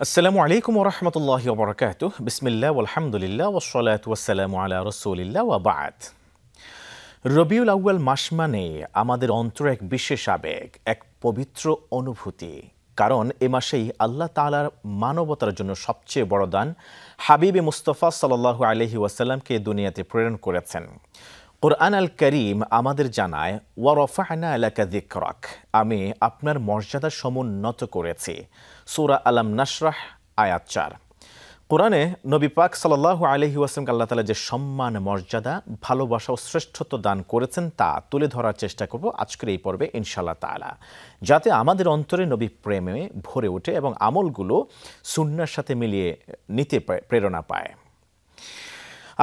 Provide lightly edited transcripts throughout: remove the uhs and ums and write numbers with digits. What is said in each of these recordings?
আসসালামু আলাইকুম ওয়া রাহমাতুল্লাহি ওয়া বারাকাতুহু। বিসমিল্লাহ ওয়ালহামদুলিল্লাহ ওয়াসসালাতু ওয়াসসালামু আলা রাসূলিল্লাহ ওয়া বা'দ। রবিউল আউয়াল মাস মানে আমাদের অন্তরে এক বিশেষ আবেগ, এক পবিত্র অনুভূতি। কারণ এ মাসেই আল্লাহ তাআলার মানবতার জন্য সবচেয়ে বড় দান হাবিবে মুস্তাফা সাল্লাল্লাহু আলাইহি ওয়াসাল্লামকে দুনিয়াতে প্রেরণ করেছেন। কুরআন আল কারীম আমাদের জানায়, ওয়া রাফা'না লাকা যিকরাক, আমি আপনার মর্যাদা সমুন্নত করেছি। সূরা আলাম নাশরাহ আয়াত ৪। কোরআনে নবী পাক সাল্লাল্লাহু আলাইহি ওয়াসাল্লামকে আল্লাহ তাআলা যে সম্মান, মর্যাদা, ভালোবাসা ও শ্রেষ্ঠত্ব দান করেছেন তা তুলে ধরার চেষ্টা করব আজকের এই পর্বে ইনশাআল্লাহ তাআলা, যাতে আমাদের অন্তরে নবী প্রেমে ভরে ওঠে এবং আমলগুলো সুন্নাহর সাথে মিলিয়ে নিতে প্রেরণা পায়।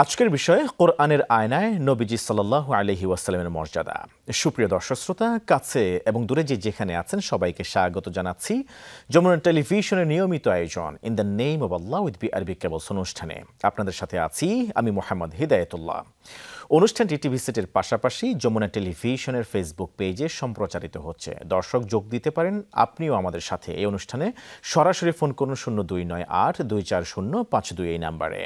আজকের বিষয় কোরআনের আয়নায় নবীজি সাল্লাল্লাহু আলাইহি ওয়াসাল্লামের মর্যাদা। সুপ্রিয় দর্শক শ্রোতা, কাছে এবং দূরে যেখানে আছেন সবাইকে স্বাগত জানাচ্ছি যমুনা টেলিভিশনের নিয়মিত আয়োজন in the name of Allah with B Arabic cables অনুষ্ঠানে আপনাদের সাথে আছি আমি মোহাম্মদ হিদায়াতুল্লাহ। অনুষ্ঠানটি টিভি সেটের পাশাপাশি যমুনা টেলিভিশনের ফেসবুক পেজে সম্প্রচারিত হচ্ছে। দর্শক যোগ দিতে পারেন আপনিও আমাদের সাথে এই অনুষ্ঠানে। সরাসরি ফোন করুন 0298-240-52 এই নাম্বারে।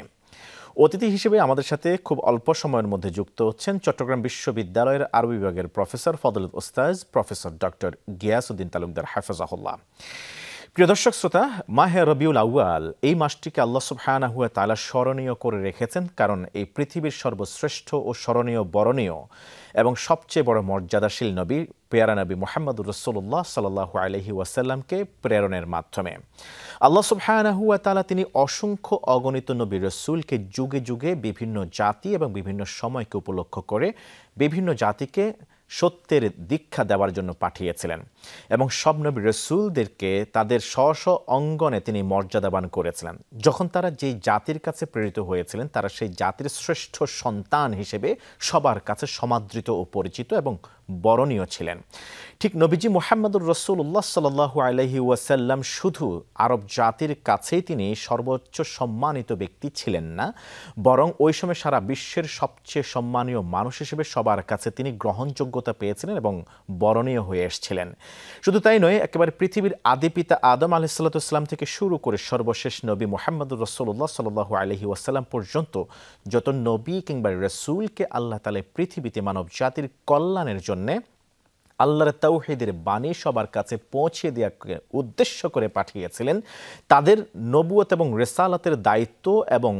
অতিথি হিসেবে আমাদের সাথে খুব অল্প সময়ের মধ্যে যুক্ত হচ্ছেন চট্টগ্রাম বিশ্ববিদ্যালয়ের আরবি বিভাগের প্রফেসর ফজলত ওস্তাজ প্রফেসর ডক্টর গিয়াসউদ্দিন তালুকদার হাফেজাহুল্লাহ। প্রিয় দর্শক শ্রোতা, মাহে রবিউল আউয়াল এই মাসটিকে আল্লাহ সুবহানাহু ওয়া তাআলা স্মরণীয় করে রেখেছেন, কারণ এই পৃথিবীর সর্বশ্রেষ্ঠ ও স্মরণীয় বরণীয় এবং সবচেয়ে বড় মর্যাদাশীল নবী পেয়ারা নবী মুহাম্মদুর রাসূলুল্লাহ সাল্লাল্লাহু আলাইহি ওয়াসাল্লামকে প্রেরণের মাধ্যমে আল্লাহ সুবহানাহু ওয়া তাআলা তিনি অসংখ্য অগণিত নবী রাসূলকে যুগে যুগে বিভিন্ন জাতি এবং বিভিন্ন সময়কে উপলক্ষ করে বিভিন্ন জাতিকে সত্যের দীক্ষা দেওয়ার জন্য পাঠিয়েছিলেন এবং সব নবী রাসূলদেরকে তাদের স্ব স্ব অঙ্গনে তিনি মর্যাদাবান করেছিলেন। যখন তারা যেই জাতির কাছে প্রেরিত হয়েছিলেন তারা সেই জাতির শ্রেষ্ঠ সন্তান হিসেবে সবার কাছে সমাদৃত ও পরিচিত এবং বরণীয় ছিলেন। ঠিক নবীজি মুহাম্মদুর রাসূলুল্লাহ সাল্লাল্লাহু আলাইহি ওয়াসাল্লাম শুধু আরব জাতির কাছেই তিনি সর্বোচ্চ সম্মানিত ব্যক্তি ছিলেন না, বরং ওই সময় সারা বিশ্বের সবচেয়ে সম্মানীয় মানুষ হিসেবে সবার কাছে তিনি গ্রহণযোগ্যতা পেয়েছিলেন এবং বরণীয় হয়ে এসেছিলেন। শুধু তাই নয়, একেবারে পৃথিবীর আদি পিতা আদম আলাইহিসসালাতু ওয়াসসালাম থেকে শুরু করে সর্বশেষ নবী মুহাম্মদুর রাসূলুল্লাহ সাল্লাল্লাহু আলাইহি ওয়াসাল্লাম পর্যন্ত যত নবী কিংবা রাসূলকে আল্লাহ তাআলা পৃথিবীতে মানব জাতির কল্যাণের জন্য আল্লাহর তাওহীদের বাণী সবার কাছে পৌঁছে দেওয়াকে উদ্দেশ্য করে পাঠিয়েছিলেন, তাদের নবুয়ত এবং রিসালাতের দায়িত্ব এবং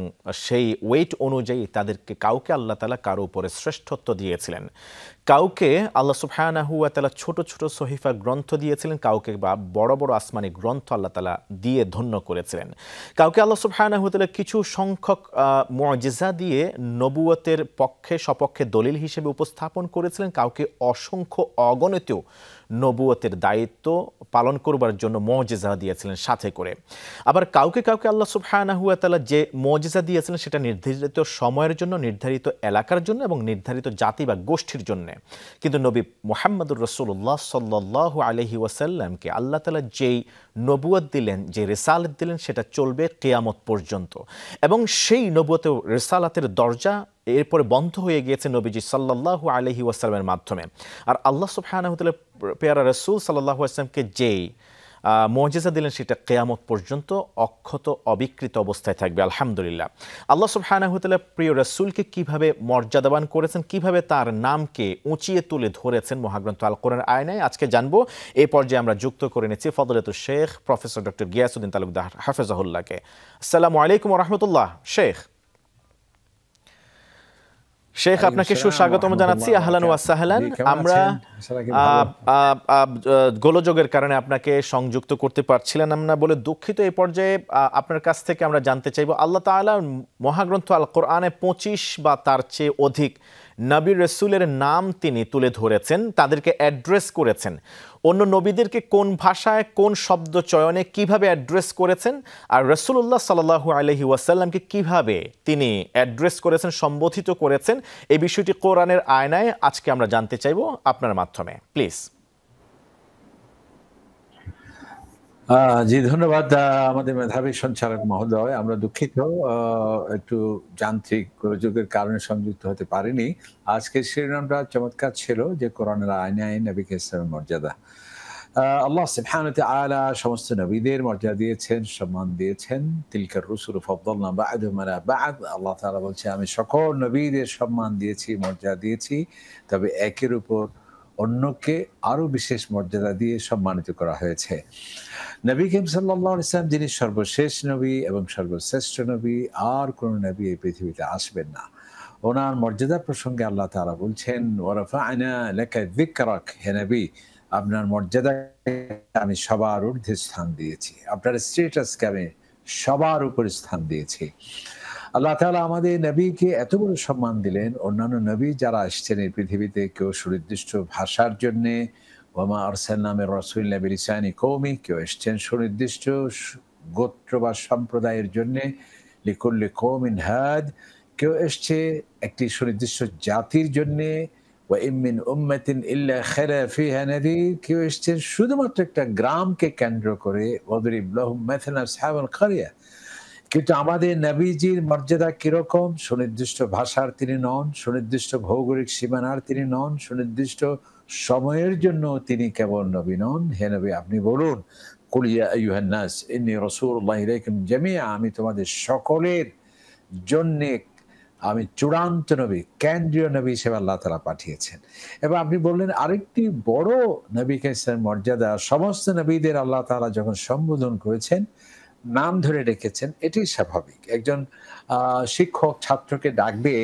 সেই ওয়েট অনুযায়ী তাদেরকে কাউকে আল্লাহ তাআলা কারো উপরে শ্রেষ্ঠত্ব দিয়েছিলেন, কাউকে আল্লাহ সুবহানাহু ওয়া তাআলা ছোট ছোট সহিফা গ্রন্থ দিয়েছিলেন, কাউকে বা বড় বড় আসমানি গ্রন্থ আল্লাহ তাআলা দিয়ে ধন্য করেছিলেন, কাউকে আল্লাহ সুবহানাহু ওয়া তাআলা কিছু সংখ্যক মুআজিজা দিয়ে নবুয়তের পক্ষে সপক্ষে দলিল হিসেবে উপস্থাপন করেছিলেন, কাউকে অসংখ্য অগণিত নবুয়তের দায়িত্ব পালন করবার জন্য মুআজিজা দিয়েছিলেন সাথে করে। আবার কাউকে কাউকে আল্লাহ সুবহানাহু ওয়া তাআলা যে মুআজিজা দিয়েছিলেন সেটা নির্ধারিত সময়ের জন্য, নির্ধারিত এলাকার জন্য এবং নির্ধারিত জাতি বা গোষ্ঠীর জন্য। কিন্তু নবী মুহাম্মদুর রাসূলুল্লাহ সাল্লাল্লাহু আলাইহি ওয়াসাল্লামকে আল্লাহ তাআলা যেই নবুয়ত দিলেন, যে রিসালাত দিলেন, সেটা চলবে কিয়ামত পর্যন্ত এবং সেই নবুয়ত ও রিসালাতের দরজা এরপরে বন্ধ হয়ে গিয়েছে নবীজি সাল্লাল্লাহু আলাইহি ওয়াসাল্লামের মাধ্যমে। আর আল্লাহ সুবহানাহু ওয়া তাআলা পেয়ারা রাসূল সাল্লাল্লাহু আলাইহি ওয়াসাল্লামকে যেই মুআজিজা দিলেন সেটা কিয়ামত পর্যন্ত অক্ষত অবিকৃত অবস্থায় থাকবে আলহামদুলিল্লাহ। আল্লাহ সুবহানাহু ওয়া তাআলা প্রিয় রাসূলকে কিভাবে মর্যাদাবান করেছেন, কিভাবে তার নামকে উঁচিয়ে তুলে ধরেছেন মহাগ্রন্থ আল কোরআনের আয়নায় আজকে জানবো। এই পর্যায়ে আমরা যুক্ত করে নিচ্ছি ফজলাতুল শেখ প্রফেসর ডক্টর গিয়াসউদ্দিন তালুকদার হাফেজাহুল্লাহকে। আসসালামু আলাইকুম ওয়া রাহমাতুল্লাহ। শেখ, আপনাকে সুস্বাগতম জানাচ্ছি। আহলান ওয়া সাহলান। আমরা গোলযোগের কারণে আপনাকে সংযুক্ত করতে পারছিলাম না বলে দুঃখিত। এই পর্যায়ে আপনার কাছ থেকে আমরা জানতে চাইব, আল্লাহ তাআলা মহাগ্রন্থ আল কোরআনে 25 বা তার চেয়ে অধিক নবী রাসূলের নাম তিনি তুলে ধরেছেন, তাদেরকে অ্যাড্রেস করেছেন। অন্য নবীদেরকে কোন ভাষায়, কোন শব্দ চয়নে কিভাবে অ্যাড্রেস করেছেন, আর রাসূলুল্লাহ সাল্লাল্লাহু আলাইহি ওয়াসাল্লামকে কিভাবে তিনি অ্যাড্রেস করেছেন, সম্বোধিত করেছেন, এই বিষয়টি কোরআনের আয়নায় আজকে আমরা জানতে চাইব আপনার মাধ্যমে, প্লিজ। জি, ধন্যবাদ আমাদের মেধাবী সঞ্চালক মহোদয়। আমরা দুঃখিত, একটু যান্ত্রিক গোলযোগের কারণে সংযুক্ত হতে পারিনি। আজকের শিরোনামটা চমৎকার ছিল যে কোরআনের আয়নায় নবী ইসলামের মর্যাদা। আল্লাহ সুবহানাহু ওয়া তাআলা সমস্ত নবীদের মর্যাদা দিয়েছেন, সম্মান দিয়েছেন। তিলকার রুসুল ফাদ্দালনা বা'দুহুম আলা বা'দ। আল্লাহ তাআলা বলছে আমি সকল নবীদের সম্মান দিয়েছি, মর্যাদা দিয়েছি। তবে একের উপর অন্যকে আরো বিশেষ মর্যাদা দিয়ে সম্মানিত করা হয়েছে। নবী করিম সাল্লাল্লাহু আলাইহি ওয়াসাল্লাম যিনি সর্বশেষ নবী এবং সর্বশ্রেষ্ঠ নবী, আর কোন নবী এই পৃথিবীতে আসবেন না। ওনার মর্যাদা প্রসঙ্গে আল্লাহ তাআলা বলছেন ওয়া রাফা'না লাকা যিকরাক, হে নবী আপনার মর্যাদাকে আমি সবার ঊর্ধ্বে স্থান দিয়েছি, আপনার স্ট্যাটাসকে আমি সবার উপরে স্থান দিয়েছি। আল্লাহ তাআলা আমাদের নবীকে এত বড় সম্মান দিলেন, অন্যান্য নবী যারা আসছেন এই পৃথিবীতে কেউ সুনির্দিষ্ট ভাষার জন্যে, ওয়ামা আরসালনা মির রাসূলিন বিলিসানি কওমি, কেউ এসছেন সুনির্দিষ্ট গোত্র বা সম্প্রদায়ের জন্যে, লিকুল্লি কওমিন হাদ, কেউ এসছে একটি সুনির্দিষ্ট জাতির জন্যে, ওয়া ইম মিন উম্মাতিন ইল্লা খালা ফিহা নাযীর, কেউ এসছেন শুধুমাত্র একটা গ্রামকে কেন্দ্র করে, ওয়াদরিব লাহুম মাসালা আসহাবুল কারিয়া। কিন্তু আমাদের নবীজির মর্যাদা কিরকম? সুনির্দিষ্ট ভাষার তিনি নন, সুনির্দিষ্ট ভৌগোলিক সীমানার তিনি নন, সুনির্দিষ্ট সময়ের জন্য তিনি কেবল নবী নন। হে নবী আপনি বলুন, কুল ইয়া আইয়ুহান নাস ইন্নী রাসূলুল্লাহি ইলাইকুম জামিআ, আমি তোমাদের সকলের জন্যে আমি চূড়ান্ত নবী, কেন্দ্রীয় নবী হিসেবে আল্লাহ তাআলা পাঠিয়েছেন। এবং আপনি বললেন আরেকটি বড় নবী কাইসের মর্যাদা, সমস্ত নবীদের আল্লাহ তাআলা যখন সম্বোধন করেছেন নাম ধরে ডেকেছেন, এটি স্বাভাবিক। একজন শিক্ষক ছাত্রকে ডাকবে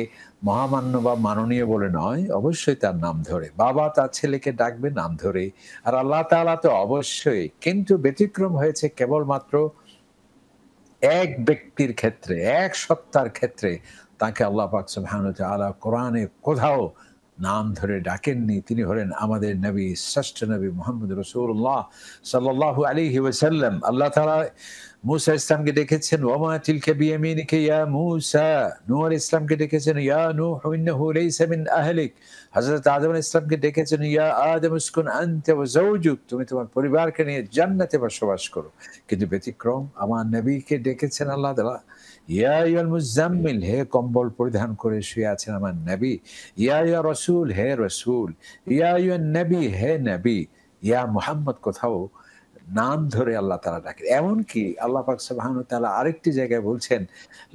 মহামান্য বা মাননীয় বলে নয়, অবশ্যই তার নাম ধরে। বাবা তার ছেলেকে ডাকবে নাম ধরে। আর আল্লাহ তাআলা তো অবশ্যই, কিন্তু ব্যতিক্রম হয়েছে কেবলমাত্র এক ব্যক্তির ক্ষেত্রে, এক সত্তার ক্ষেত্রে তাকে আল্লাহ পাক সুবহানাহু ওয়া তাআলা কোরআনে কোথাও নাম ধরে ডাকেননি। তিনি হলেন আমাদের নবী, শ্রেষ্ঠ নবী মুহাম্মদ রাসূলুল্লাহ সাল্লাল্লাহু আলাইহি ওয়াসাল্লাম। আল্লাহ তাআলা মূসা ইসলামকে ডেকেছেন ওয়ামা তিলকা বিয়ামিনিকা ইয়া মূসা, নূহ আলাইহিস সালামকে ডেকেছেন ইয়া নূহ ইন্নাহু লাইসা মিন আহলিক, হযরত আদম আলাইহিস সালামকে ডেকেছেন ইয়া আদম উসকুন আনতা ওয়া যাওজুক, তুমি তোমার পরিবারকে নিয়ে জান্নাতে বসবাস করো। কিন্তু ব্যতিক্রম আমার নবীকে ডেকেছেন আল্লাহ তাআলা ইয়া আইয়ুহাল মুযাম্মিল, হে কম্বল পরিধান করে শুয়ে আছেন আমার নবী, ইয়া ইয়া রাসূল, হে রাসূল, ইয়া আইয়ুহান নবী, হে নবী, ইয়া মুহাম্মদ, কোথাও নাম ধরে আল্লাহ তাআলা ডাকেন। এমনকি আল্লাহ পাক সুবহানাহু ওয়া তাআলা আরেকটি জায়গায় বলছেন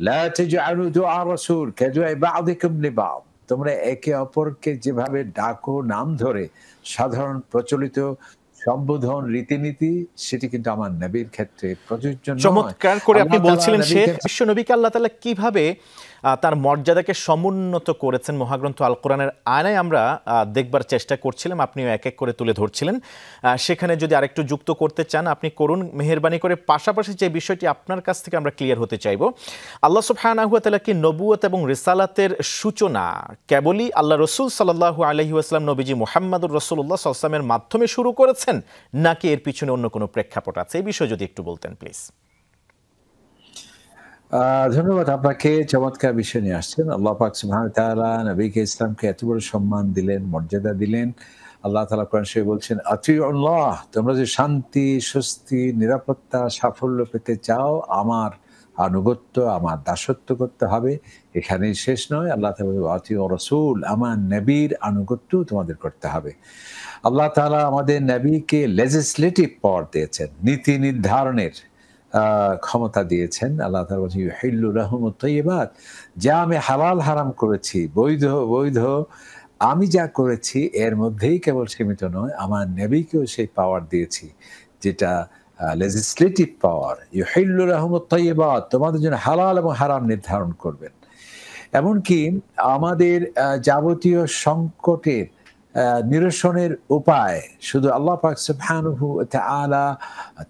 লা তাজআলু দুআ রাসূল কাদুআ বা'দিকুম লিবা'দ, তোমরা একে অপরকে যেভাবে ডাকো নাম ধরে, সাধারণ প্রচলিত সম্বোধন রীতিনীতি, সেটি কিন্তু আমার নবীর ক্ষেত্রে প্রযোজ্য নয়। চমৎকার করে আপনি বলছিলেন সে বিশ্ব নবীকে আল্লাহ তাআলা কিভাবে তার মর্যাদাকে সমুন্নত করেছেন মহাগ্রন্থ আল কোরআনের আয়নায় আমরা দেখবার চেষ্টা করছিলাম, আপনিও এক এক করে তুলে ধরছিলেন। সেখানে যদি আরেকটু যুক্ত করতে চান আপনি করুন মেহেরবানি করে। পাশাপাশি যে বিষয়টি আপনার কাছ থেকে আমরা ক্লিয়ার হতে চাইব, আল্লাহ সুবহানাহু ওয়া তাআলা কি নবুয়ত এবং রিসালাতের সূচনা কেবলই আল্লাহ রসুল সাল্লাল্লাহু আলাইহি ওয়াসাল্লাম নবীজি মুহাম্মদুর রাসূলুল্লাহ সাল্লাল্লাহু আলাইহি ওয়াসাল্লামের মাধ্যমে শুরু করেছেন, নাকি এর পিছনে অন্য কোনো প্রেক্ষাপট আছে? এই বিষয়ে যদি একটু বলতেন প্লিজ। ধন্যবাদ আপনাকে, চমৎকার বিষয় নিয়ে আসছেন। আল্লাহ পাক সুবহানাহু ওয়া তাআলা নবীকে ইসলামকে এত বড় সম্মান দিলেন, মর্যাদা দিলেন। আল্লাহ তাআলা কোরআন শরীফে বলছেন আতিউল্লাহ, তোমরা যে শান্তি, স্বস্তি, নিরাপত্তা, সাফল্য পেতে চাও আমার আনুগত্য, আমার দাসত্ব করতে হবে। এখানেই শেষ নয়, আল্লাহ তাআলা বলেন আতিউ রাসূল, আমার নবীর আনুগত্য তোমাদের করতে হবে। আল্লাহ তাআলা আমাদের নবীকে লেজিসলেটিভ পাওয়ার দিয়েছেন, নীতি নির্ধারণের ক্ষমতা দিয়েছেন। আল্লাহ তাআলা বলেন ইউহিল্লু লাহুমুত তাইয়্যিবাত, যা আমি হালাল হারাম করেছি, বৈধ বৈধ আমি যা করেছি এর মধ্যেই কেবল সীমিত নয়, আমার নবীকেও সেই পাওয়ার দিয়েছি, যেটা লেজিসলেটিভ পাওয়ার। ইউহিল্লু লাহুমুত তাইয়্যিবাত, তোমাদের জন্য হালাল এবং হারাম নির্ধারণ করবেন। এমনকি আমাদের যাবতীয় সংকটের নিরসনের উপায় শুধু আল্লাহ পাক সুবহানাহু ওয়া তাআলা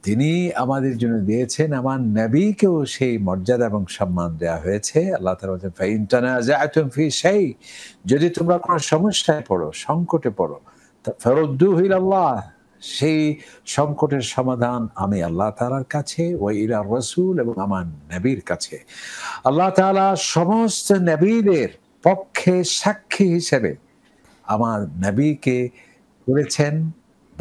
তিনি আমাদের জন্য দিয়েছেন, আমার নবীকেও সেই মর্যাদা এবং সম্মান দেওয়া হয়েছে। আল্লাহ তাআলা বলেন ফাইন তানাযাআতুম ফি শাই, যদি তোমরা কোনো সমস্যায় পড়ো, সংকটে পড়ো, ফারুদ্দুহু ইলাল্লাহ, সেই সংকটের সমাধান আমি আল্লাহ তাআলার কাছে, ওয়া ইলা রাসূল, এবং আমার নবীর কাছে। আল্লাহ তাআলা সমস্ত নবীদের পক্ষে সাক্ষী হিসেবে আমার নবীকে করেছেন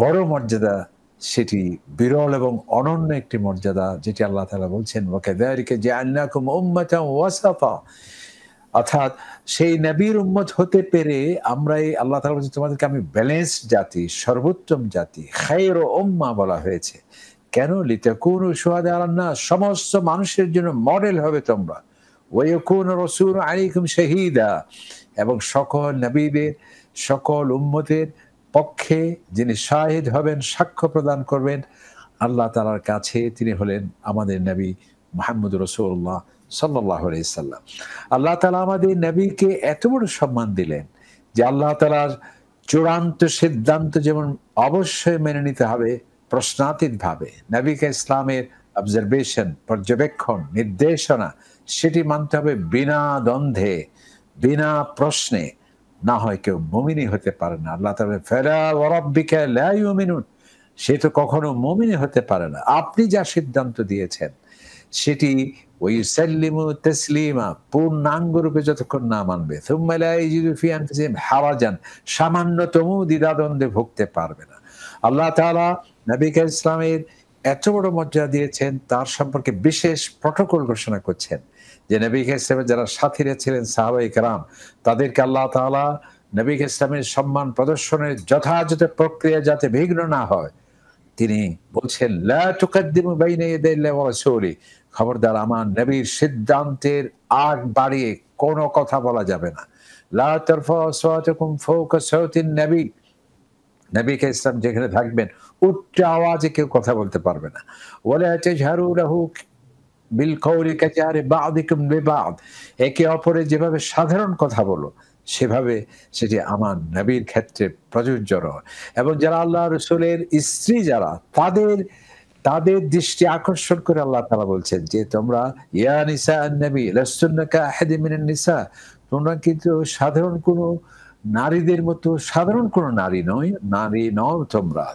বড় মর্যাদা, সেটি বিরল এবং অনন্য একটি মর্যাদা, যেটি আল্লাহ তাআলা বলছেন ওয়া কাযালিকা জাআলনাকুম উম্মাতান ওয়াসাতা, অর্থাৎ সেই নবীর উম্মত হতে পেরে আমরা এই আল্লাহ তাআলা বলছেন তোমাদেরকে আমি ব্যালেন্সড জাতি, সর্বোত্তম জাতি, খায়রু উম্মাহ বলা হয়েছে। কেন? লিতাকুনু শুহাদা আলান নাস, সমস্ত মানুষের জন্য মডেল হবে তোমরা। ওয়া ইয়াকুনা রাসূলু আলাইকুম শাহীদা, এবং সকল নবীদের সকল উম্মতের পক্ষে যিনি শাহিদ হবেন, সাক্ষ্য প্রদান করবেন আল্লাহ তাআলার কাছে, তিনি হলেন আমাদের নবী মুহাম্মদুর রাসূলুল্লাহ সাল্লাল্লাহু আলাইহি সাল্লাম। আল্লাহ তাআলা আমাদের নবীকে এত বড় সম্মান দিলেন যে আল্লাহ তাআলার চূড়ান্ত সিদ্ধান্ত যেমন অবশ্যই মেনে নিতে হবে প্রশ্নাতীতভাবে, নবীকে ইসলামের অবজারভেশন, পর্যবেক্ষণ, নির্দেশনা সেটি মানতে হবে বিনা দ্বন্দ্বে, বিনা প্রশ্নে, না হয় কেউ মুমিনই হতে পারে না। আল্লাহ তাআলা ফালা ওয়া রাব্বিকা লা ইউমিনুন, সে তো কখনো মুমিনই হতে পারে না। আপনি যা সিদ্ধান্ত দিয়েছেন সেটি ওয়াইসাল্লিমু তাসলিমা, পূর্ণাঙ্গরূপে যতক্ষণ না মানবে, সুম্মা লা ইয়াজিদু ফি আনফুসিহিম হারাজান, সামান্যতম দ্বিধাদ্বন্দ্বে ভুগতে পারবে না। আল্লাহ তাআলা নবীকে ইসলামের এত বড় মর্যাদা দিয়েছেন, তার সম্পর্কে বিশেষ প্রটোকল ঘোষণা করছেন যে নবীকে ইসলামের যারা সাথীরা ছিলেন সাহাবায়ে কেরাম, তাদেরকে আল্লাহ তাআলা নবীকে ইসলামের সম্মান প্রদর্শনের যথাযথ প্রক্রিয়া যাতে বিঘ্ন না হয়, তিনি বলছেন লা তুকাদ্দিমু বাইনা ইয়াদাইল্লাহি ওয়া রাসূলি, খবরদার আমার নবীর সিদ্ধান্তের আগ বাড়িয়ে কোনো কথা বলা যাবে না। লা তারফাউ আসওয়াতাকুম ফাওকা সাওতিন নবী, নবীকে ইসলাম যেখানে থাকবেন উচ্চ আওয়াজে কেউ কথা বলতে পারবে না। ওয়ালা তাজহারু লাহু বিল কওলি কাজারি বা'দিকুম লিবা'দ, একে অপরের যেভাবে সাধারণ কথা বলো সেভাবে সেটি আমার নবীর ক্ষেত্রে প্রযোজ্য নয়। এবং যারা আল্লাহ রাসূলের স্ত্রী যারা, তাদের দৃষ্টি আকর্ষণ করে আল্লাহ তাআলা বলছেন যে তোমরা ইয়া নিসা আন-নবী লাস্তুন্না কাআহাদিন মিনান নিসা, তোমরা কিন্তু সাধারণ কোনো নারীদের মতো সাধারণ কোনো নারী নও,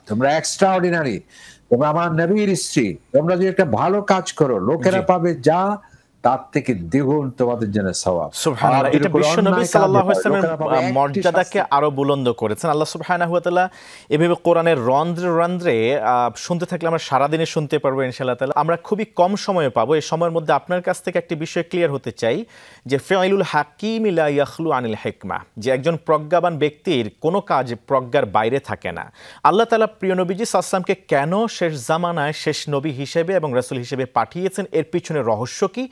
তোমরা এক্সট্রাঅর্ডিনারি, তোমরা আমার নবীর স্ত্রী। তোমরা যদি একটা ভালো কাজ করো লোকেরা পাবে যা, তার থেকে দ্বিগুণ তোমাদের জন্য সওয়াব। সুবহানাল্লাহ, এটা বিশ্বনবী সাল্লাল্লাহু আলাইহি ওয়াসাল্লামের মর্যাদাকে আরো বুলন্দ করেছেন আল্লাহ সুবহানাহু ওয়া তাআলা। এভাবে কোরআনের রন্ধ্রে রন্ধ্রে শুনতে থাকলে আমরা সারাদিনে শুনতে পারবো ইনশাআল্লাহ তাআলা। আমরা খুবই কম সময়ে পাবো, এই সময়ের মধ্যে আপনার কাছ থেকে একটি বিষয় ক্লিয়ার হতে চাই যে ফিআইলুল হাকিম লা ইয়াখলু আনিল হিকমা, যে একজন প্রজ্ঞাবান ব্যক্তির কোনো কাজ প্রজ্ঞার বাইরে থাকে না। আল্লাহ তাআলা প্রিয় নবীজি সাল্লাল্লাহু আলাইহি ওয়াসাল্লামকে কেন শেষ জামানায় শেষ নবী হিসেবে এবং রাসূল হিসেবে পাঠিয়েছেন, এর পিছনে রহস্য কি?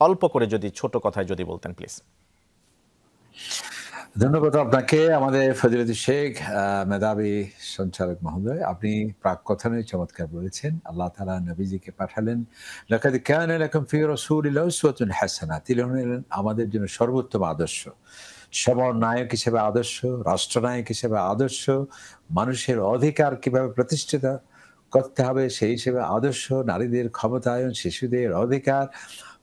অল্প করে যদি ছোট কথায় যদি বলতেন প্লিজ। ধন্যবাদ আপনাকে, আমাদের ফজিলতুল শেখ মেধাবী সঞ্চালক মহোদয়। আপনি প্রাক কথানে চমৎকার বলেছেন। আল্লাহ তাআলা নবীজিকে পাঠালেন, লাকাদ কানা লাকুম ফি রাসূলিল্লাহি উসওয়াতুন হাসানাহ, তিনি হলেন আমাদের জন্য সর্বোত্তম আদর্শ, সমন্বয়ক হিসেবে আদর্শ, রাষ্ট্রনায়ক হিসেবে আদর্শ, মানুষের অধিকার কিভাবে প্রতিষ্ঠিত করতে হবে সেই হিসেবে আদর্শ, নারীদের ক্ষমতায়ন, শিশুদের অধিকার,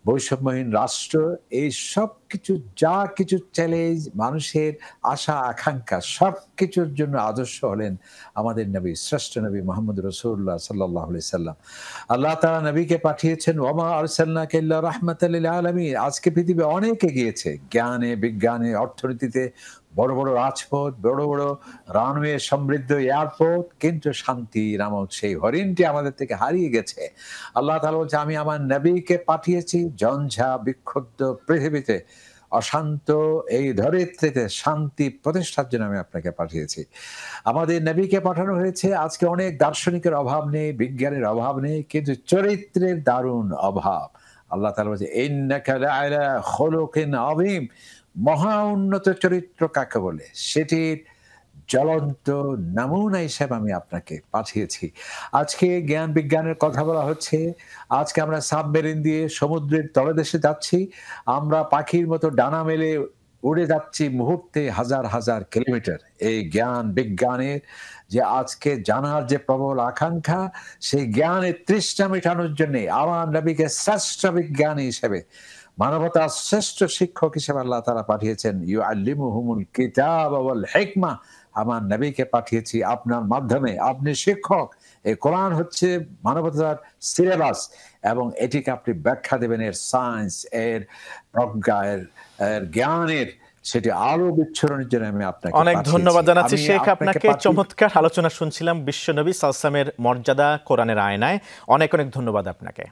বৈষম্যহীন রাষ্ট্র, এই সব কিছু যা কিছু চ্যালেঞ্জ, মানুষের আশা আকাঙ্ক্ষা সব কিছুর জন্য আদর্শ হলেন আমাদের নবী, শ্রেষ্ঠ নবী মুহাম্মদ রাসূলুল্লাহ সাল্লাল্লাহু আলাইহি সাল্লাম। আল্লাহ তাআলা নবীকে পাঠিয়েছেন ওয়ামা আরসালনাকা ইল্লা রাহমাতাল লিল আলামিন। আজকে পৃথিবী অনেক এগিয়েছে, জ্ঞানে, বিজ্ঞানে, অর্থনীতিতে, বড় বড় রাজপথ, বড় বড় রানওয়ে, সমৃদ্ধ এয়ারপোর্ট, কিন্তু শান্তি নামক সেই হরিণটি আমাদের থেকে হারিয়ে গেছে। আল্লাহ তাআলা বলছে আমি আমার নবীকে পাঠিয়েছি ঝঞ্ঝা বিক্ষুব্ধ পৃথিবীতে, অশান্ত এই ধরিত্রীতে শান্তি প্রতিষ্ঠার জন্য আমি আপনাকে পাঠিয়েছি। আমাদের নবীকে পাঠানো হয়েছে। আজকে অনেক দার্শনিকের অভাব নেই, বিজ্ঞানের অভাব নেই, কিন্তু চরিত্রের দারুণ অভাব। আল্লাহ তাআলা বলছে ইন্নাকা লাআলা খুলুকিন আযীম, মহা উন্নত চরিত্র কাকে বলে সেটির জ্বলন্ত নমুনা হিসেবে আমি আপনাকে পাঠিয়েছি। আজকে জ্ঞান বিজ্ঞানের কথা বলা হচ্ছে, আজকে আমরা সাবমেরিন দিয়ে সমুদ্রের তলদেশে যাচ্ছি, আমরা পাখির মতো ডানা মেলে উড়ে যাচ্ছি মুহূর্তে হাজার হাজার কিলোমিটার। এই জ্ঞান বিজ্ঞানের যে আজকে জানার যে প্রবল আকাঙ্ক্ষা, সেই জ্ঞানের তৃষ্ণা মেটানোর জন্য আমার নবীকে শ্রেষ্ঠ বিজ্ঞানী হিসেবে, মানবতার শ্রেষ্ঠ শিক্ষক হিসেবে আল্লাহ তাআলা পাঠিয়েছেন। ইউআল্লিমুহুমুল কিতাব ওয়াল হিকমা, আমার নবীকে পাঠিয়েছি আপনার মাধ্যমে, আপনি শিক্ষক। এই কোরআন হচ্ছে মানবতার সিলেবাস এবং এটিকে আপনি ব্যাখ্যা দেবেন, এর সায়েন্স, এর প্রজ্ঞা, এর জ্ঞানের সেটি আলো বিচ্ছুরণের জন্য আমি আপনাকে অনেক ধন্যবাদ জানাচ্ছি শেখ আপনাকে। চমৎকার আলোচনা শুনছিলাম বিশ্বনবী সাল্লাল্লাহু আলাইহি ওয়াসাল্লামের মর্যাদা কোরআনের আয়নায়। অনেক অনেক ধন্যবাদ আপনাকে।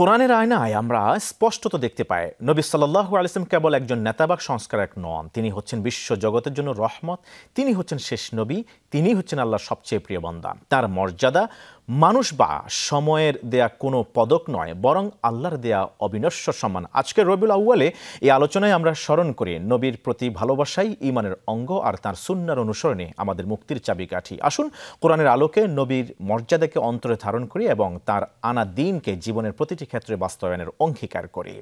কোরআনের আয়নায় আমরা স্পষ্টত দেখতে পাই নবী সাল্লাল্লাহু আলাইহি ওয়াসাল্লাম কেবল একজন নেতাবাক সংস্কারক নন, তিনি হচ্ছেন বিশ্ব জগতের জন্য রহমত, তিনি হচ্ছেন শেষ নবী, তিনি হচ্ছেন আল্লাহর সবচেয়ে প্রিয় বান্দা। তার মর্যাদা মানুষ বা সময়ের দেয়া কোনো পদক নয়, বরং আল্লাহর দেয়া অবিনশ্বর সম্মান। আজকের রবিউল আউয়ালে এই আলোচনায় আমরা স্মরণ করি নবীর প্রতি ভালোবাসাই ঈমানের অঙ্গ, আর তার সুন্নাহর অনুসরণে আমাদের মুক্তির চাবিকাঠি। আসুন কোরআনের আলোকে নবীর মর্যাদাকে অন্তরে ধারণ করি এবং তার আনা দিনকে জীবনের প্রতিটি ক্ষেত্রে বাস্তবায়নের অঙ্গীকার করি।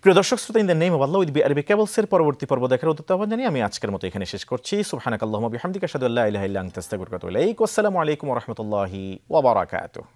প্রিয় দর্শক শ্রোতা, in the name of Allah with BRB কেবলসের পরবর্তী পর্ব দেখার উদ্যোগ আহ্বান জানিয়ে আমি আজকের মতো এখানে শেষ করছি। সুবহানাকাল্লাহুম্মা বিহামদিকা আশহাদু আল্লা ইলাহা ইল্লা আনতা আস্তাগফিরুকা ওয়া আতুবু ইলাইক। ওয়াসসালামু আলাইকুম ওয়া রাহমাতুল্লাহি ওয়া বারাকাতুহু।